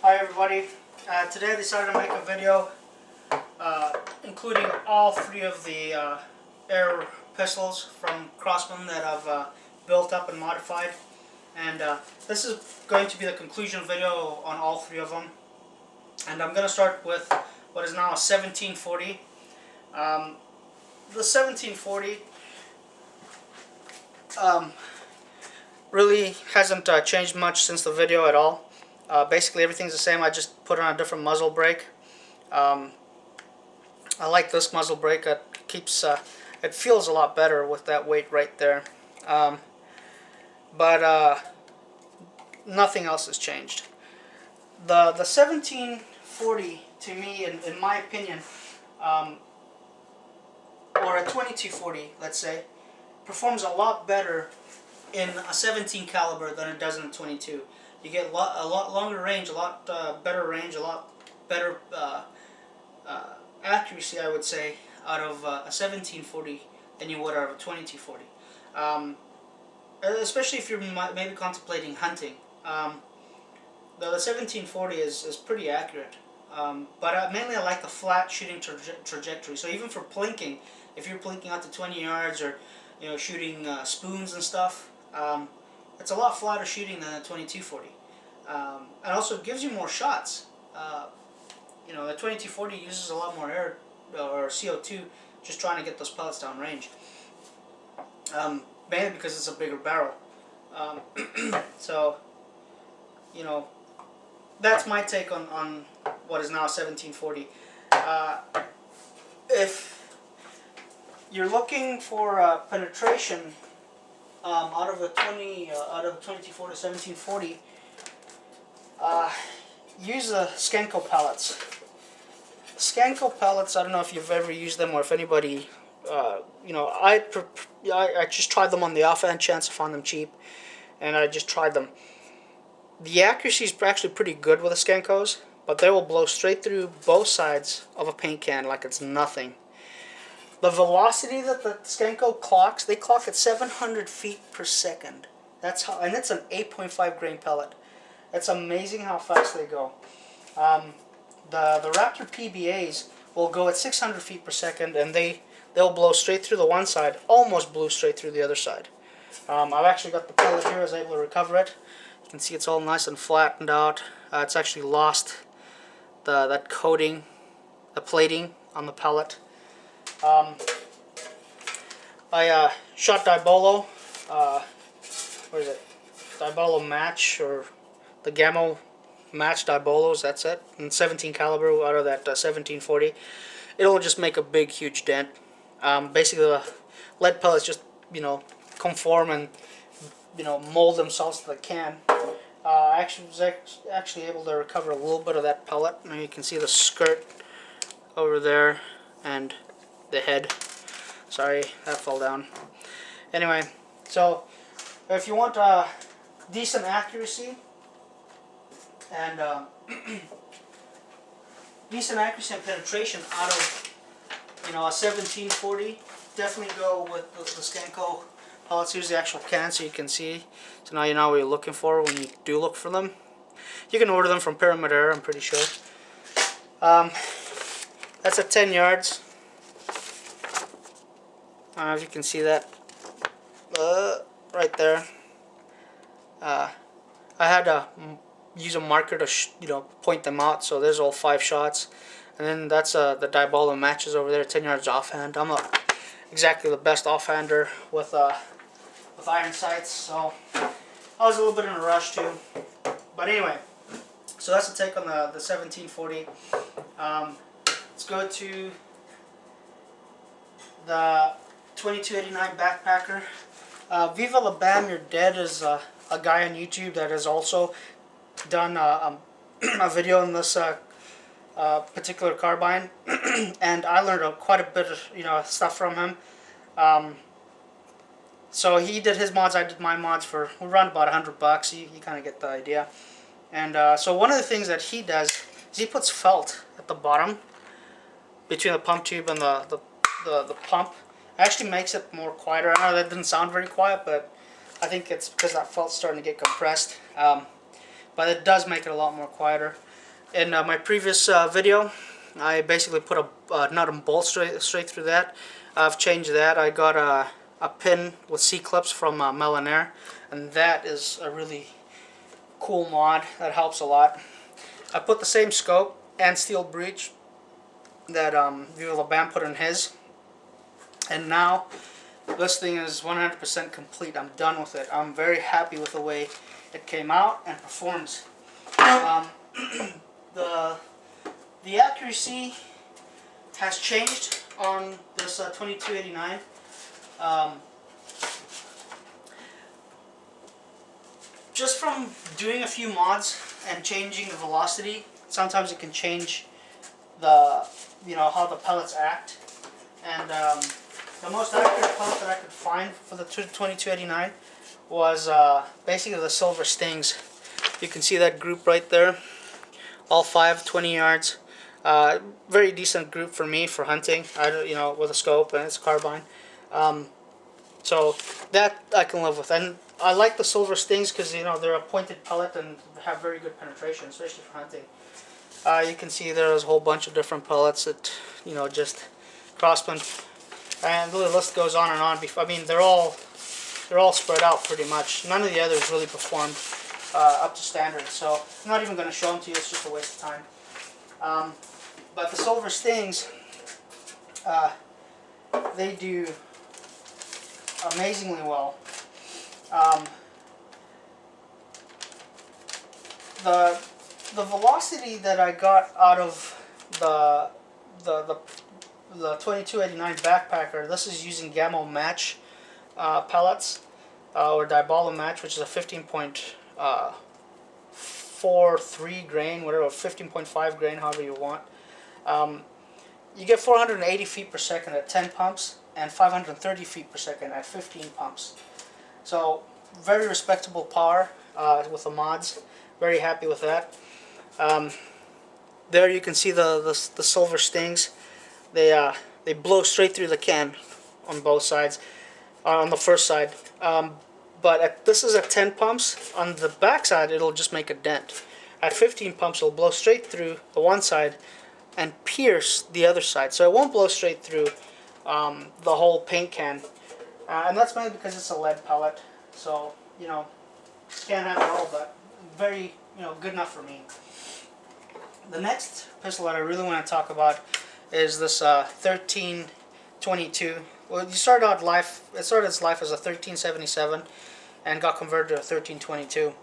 Hi everybody, today I decided to make a video including all three of the air pistols from Crosman that I've built up and modified, and this is going to be the conclusion video on all three of them. And I'm going to start with what is now a 1740. The 1740 really hasn't changed much since the video at all. Basically everything's the same. I just put on a different muzzle brake. I like this muzzle brake. It keeps it feels a lot better with that weight right there. But nothing else has changed. The 1740 to me, in my opinion, or a 2240, let's say, performs a lot better in a 17 caliber than it does in a 22. You get a lot longer range, a lot better range, a lot better accuracy, I would say, out of a 1740 than you would out of a 2240. Especially if you're maybe contemplating hunting. The 1740 is pretty accurate. But mainly I like the flat shooting trajectory. So even for plinking, if you're plinking out to 20 yards or shooting spoons and stuff, it's a lot flatter shooting than a 2240. And also it gives you more shots. The 2240 uses a lot more air or CO2 just trying to get those pellets down range. Mainly because it's a bigger barrel. So, that's my take on what is now a 1740. If you're looking for penetration out of a 2240 to 1740, use the Skenco pellets. Skenco pellets, I don't know if you've ever used them or if anybody, I just tried them on the offhand chance. I found them cheap, and I just tried them. The accuracy is actually pretty good with the Skencos, but they will blow straight through both sides of a paint can like it's nothing. The velocity that the Skenco clocks, they clock at 700 feet per second. That's how, and it's an 8.5 grain pellet. It's amazing how fast they go. The Raptor PBAs will go at 600 feet per second, and they'll blow straight through the one side, almost blew straight through the other side. I've actually got the pellet here. I was able to recover it. You can see it's all nice and flattened out. It's actually lost that coating, the plating on the pellet. I shot Diabolo. What is it? Diabolo match, or the camo match Diabolos. That's it. And 17 caliber out of that 1740. It'll just make a big, huge dent. Basically, the lead pellets just conform and mold themselves to the can. I was actually able to recover a little bit of that pellet. And you can see the skirt over there and the head. Sorry, that fell down. Anyway, so if you want decent accuracy and decent accuracy and penetration out of a 1740, definitely go with the Skenco pellets. Here's the actual can so you can see. So now you know what you're looking for when you do look for them. You can order them from Pyramid Air, I'm pretty sure. That's at 10 yards. I don't know if you can see that right there. I had to use a marker to point them out. So there's all 5 shots, and then that's the Diabolo matches over there, 10 yards offhand. I'm not exactly the best offhander with iron sights, so I was a little bit in a rush too. But anyway, so that's the take on the 1740. Let's go to the 2289 backpacker. Viva La Bam You're Dead is a guy on YouTube that has also done a video on this particular carbine, and I learned quite a bit of stuff from him. So he did his mods, I did my mods for around about $100. You kind of get the idea. And so one of the things that he does is he puts felt at the bottom between the pump tube and the pump. It actually makes it more quieter. I know that didn't sound very quiet, but I think it's because that felt's starting to get compressed. But it does make it a lot more quieter. In my previous video, I basically put a nut and bolt straight through that. I've changed that. I got a pin with C-clips from Melanair, and that is a really cool mod that helps a lot. I put the same scope and steel breech that Viva La Bam put in his, and now this thing is 100% complete. I'm done with it. I'm very happy with the way it came out and performs. The accuracy has changed on this 2289. Just from doing a few mods and changing the velocity, sometimes it can change the, how the pellets act. And the most accurate pellet that I could find for the 2289 was basically the silver stings. You can see that group right there, all 5, 20 yards. Very decent group for me for hunting. With a scope and it's carbine. So that I can live with, and I like the silver stings because they're a pointed pellet and have very good penetration, especially for hunting. You can see there's a whole bunch of different pellets that just Crosman, and the list goes on and on. I mean, they're all spread out pretty much. None of the others really performed up to standard, so I'm not even going to show them to you. It's just a waste of time. But the silver stings, they do amazingly well. The velocity that I got out of the 2289 backpacker, this is using camo match pellets, or Diabolo match, which is a 15.43 grain, whatever, 15.5 grain, however you want. You get 480 feet per second at 10 pumps and 530 feet per second at 15 pumps. So very respectable power with the mods. Very happy with that. There you can see the silver stings. They blow straight through the can on both sides. On the first side, but this is at 10 pumps. On the back side, it'll just make a dent. At 15 pumps, it'll blow straight through the one side and pierce the other side. So it won't blow straight through the whole paint can, and that's mainly because it's a lead pellet. So can't have it all, but very good enough for me. The next pistol that I really want to talk about is this 1322. Well, it started its life as a 1377 and got converted to a 1322.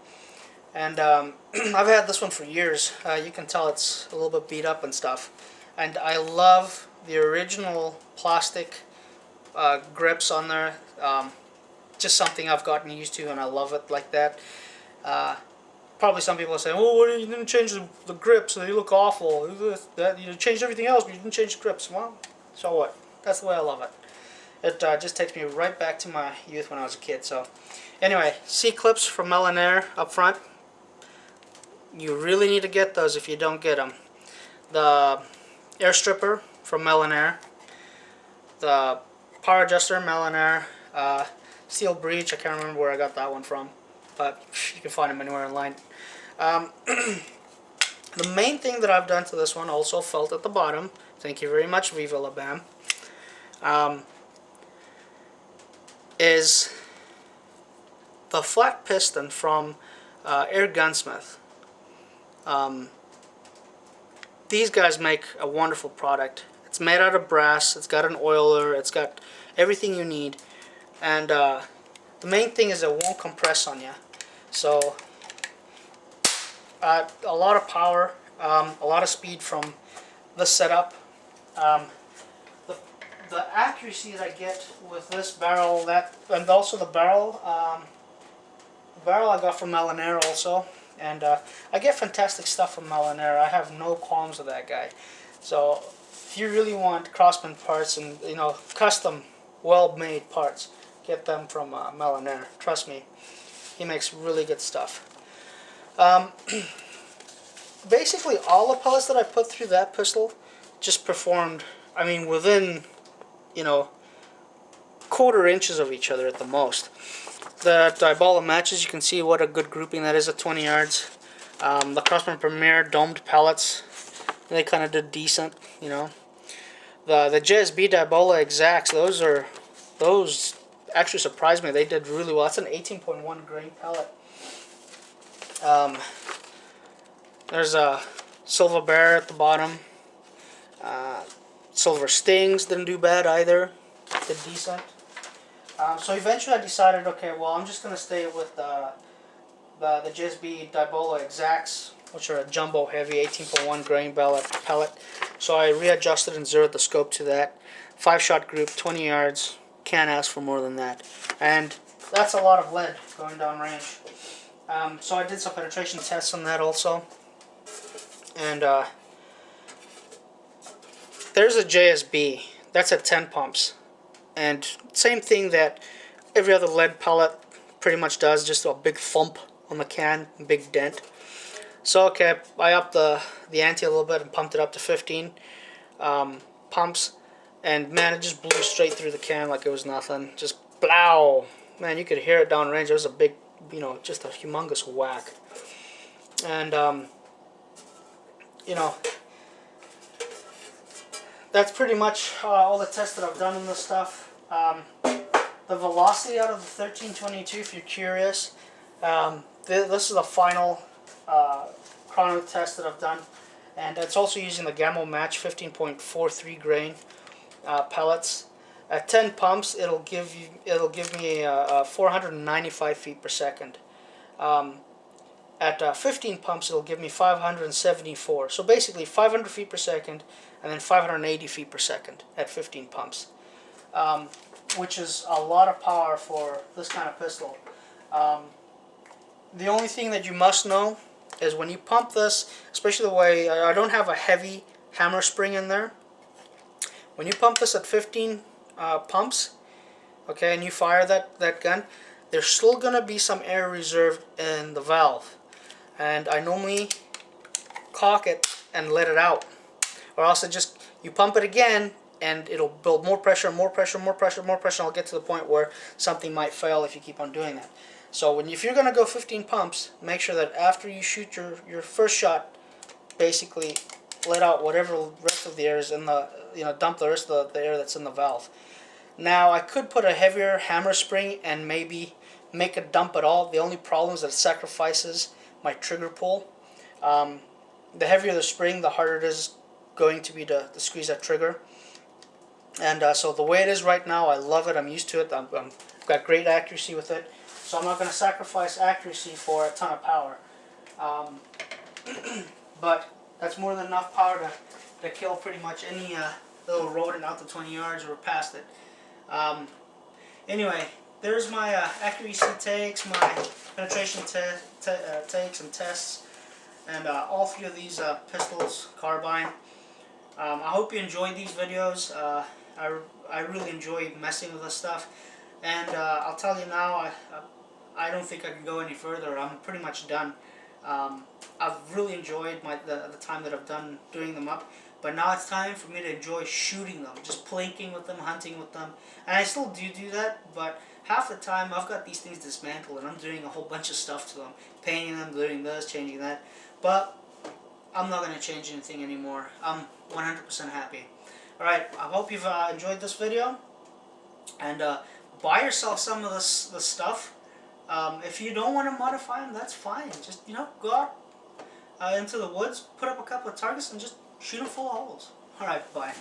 And I've had this one for years. You can tell it's a little bit beat up and stuff. And I love the original plastic grips on there. Just something I've gotten used to, and I love it like that. Probably some people are saying, "Oh, you didn't change the grips, so they look awful. You changed everything else, but you didn't change the grips." Well, so what? That's the way I love it. It just takes me right back to my youth when I was a kid. So, anyway, C-clips from Melanair up front. You really need to get those if you don't get them. The air stripper from Melanair. The power adjuster Melanair. Steel breech. I can't remember where I got that one from, but you can find them anywhere online. The main thing that I've done to this one, also felt at the bottom. Thank you very much, Viva La Bam. Is the flat piston from Air Gunsmith. These guys make a wonderful product. It's made out of brass, it's got an oiler, it's got everything you need, and the main thing is it won't compress on you. So a lot of power, a lot of speed from this setup. The accuracy that I get with this barrel, and also the barrel I got from Melanair also, and I get fantastic stuff from Melanair. I have no qualms with that guy. So if you really want Crosman parts and custom, well-made parts, get them from Melanair. Trust me, he makes really good stuff. Basically, all the pellets that I put through that pistol just performed. I mean, within quarter inches of each other at the most. The Diabolo matches, you can see what a good grouping that is at 20 yards. The Crosman Premier domed pellets, they kind of did decent, you know. The JSB Dibola exacts, those actually surprised me. They did really well. That's an 18.1 grain pellet. There's a Silver Bear at the bottom. Silver Stings didn't do bad either. Did decent. So eventually I decided, okay, well, I'm just going to stay with the JSB Dibola Exacts, which are a jumbo heavy 18.1 grain pellet. So I readjusted and zeroed the scope to that. 5-shot group, 20 yards. Can't ask for more than that. And that's a lot of lead going down range. So I did some penetration tests on that also. And there's a JSB. That's at 10 pumps. And same thing that every other lead pellet pretty much does, just a big thump on the can, big dent. So okay, I upped the ante a little bit and pumped it up to 15 pumps, and man, it just blew straight through the can like it was nothing. Just blow, man, you could hear it downrange. It was a big, you know, just a humongous whack. And you know, that's pretty much all the tests that I've done in this stuff. The velocity out of the 1322, if you're curious, this is the final chrono test that I've done, and it's also using the Camo Match 15.43 grain pellets. At 10 pumps, it'll give me 495 feet per second. At 15 pumps, it'll give me 574. So basically 500 feet per second, and then 580 feet per second at 15 pumps, which is a lot of power for this kind of pistol. The only thing that you must know is when you pump this, especially the way I don't have a heavy hammer spring in there. When you pump this at 15 pumps, okay, and you fire that gun, there's still going to be some air reserved in the valve. And I normally cock it and let it out. Or else you pump it again and it'll build more pressure, more pressure, more pressure, more pressure, and I'll get to the point where something might fail if you keep on doing that. So if you're going to go 15 pumps, make sure that after you shoot your first shot, basically let out whatever rest of the air is in the, dump the rest of the air that's in the valve. Now I could put a heavier hammer spring and maybe make it dump at all. The only problem is that it sacrifices my trigger pull. The heavier the spring, the harder it is going to be to squeeze that trigger. And so the way it is right now, I love it. I'm used to it. I've got great accuracy with it. So I'm not going to sacrifice accuracy for a ton of power. But that's more than enough power to kill pretty much any little rodent out to 20 yards or past it. Anyway, there's my accuracy takes, my penetration takes and tests, and all three of these pistols, carbine. I hope you enjoyed these videos. I really enjoy messing with this stuff, and I'll tell you now, I don't think I can go any further. I'm pretty much done. I've really enjoyed the time that I've done doing them up, but now it's time for me to enjoy shooting them, just plinking with them, hunting with them, and I still do that, but half the time I've got these things dismantled and I'm doing a whole bunch of stuff to them, painting them, doing this, changing that, but I'm not going to change anything anymore. I'm 100% happy. Alright, I hope you've enjoyed this video, and buy yourself some of this stuff. If you don't want to modify them, that's fine. Just, go out into the woods, put up a couple of targets, and just shoot them full of holes. Alright, bye.